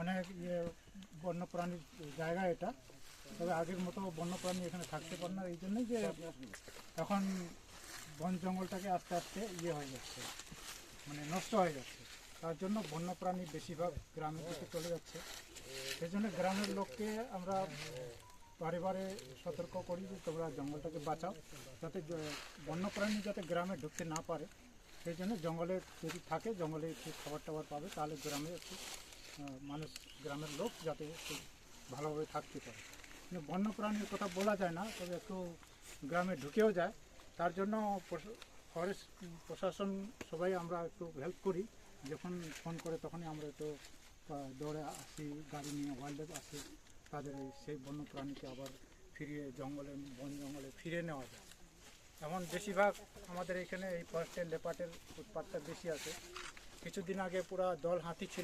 অনেক বন্যপ্রাণীর জায়গা এটা। তবে আগের মতো বন্যপ্রাণী এখানে থাকতে পারে না, এই জন্যই যে এখন বন জঙ্গলটাকে আস্তে আস্তে হয়ে যাচ্ছে, মানে নষ্ট হয়ে যাচ্ছে। তার জন্য বন্যপ্রাণী বেশিরভাগ গ্রামের দিকে চলে যাচ্ছে। সেই জন্য গ্রামের লোককে আমরা বারে বারে সতর্ক করি যে তোমরা জঙ্গলটাকে বাঁচাও, যাতে বন্যপ্রাণী যাতে গ্রামে ঢুকতে না পারে। সেই জন্য জঙ্গলে যদি থাকে, জঙ্গলে একটু খাবার টাবার পাবে, তাহলে গ্রামে একটু মানুষ, গ্রামের লোক যাতে একটু ভালোভাবে থাকতে পারে। কিন্তু বন্যপ্রাণীর কথা বলা যায় না, তবে একটু গ্রামে ঢুকেও যায়। তার জন্য ফরেস্ট প্রশাসন সবাই আমরা একটু হেল্প করি। যখন ফোন করে তখনই আমরা একটু দৌড়ে আসি, গাড়ি নিয়ে ওয়াইল্ড লাইফ আসি, তাদের সেই বন্যপ্রাণীকে আবার ফিরিয়ে বন জঙ্গলে ফিরিয়ে নেওয়া যায়। এমন বেশিরভাগ আমাদের এখানে এই ফরেস্টের লেপার্ডের উৎপাতটা বেশি আছে। কিছুদিন আগে পুরা দল হাতি ছিল।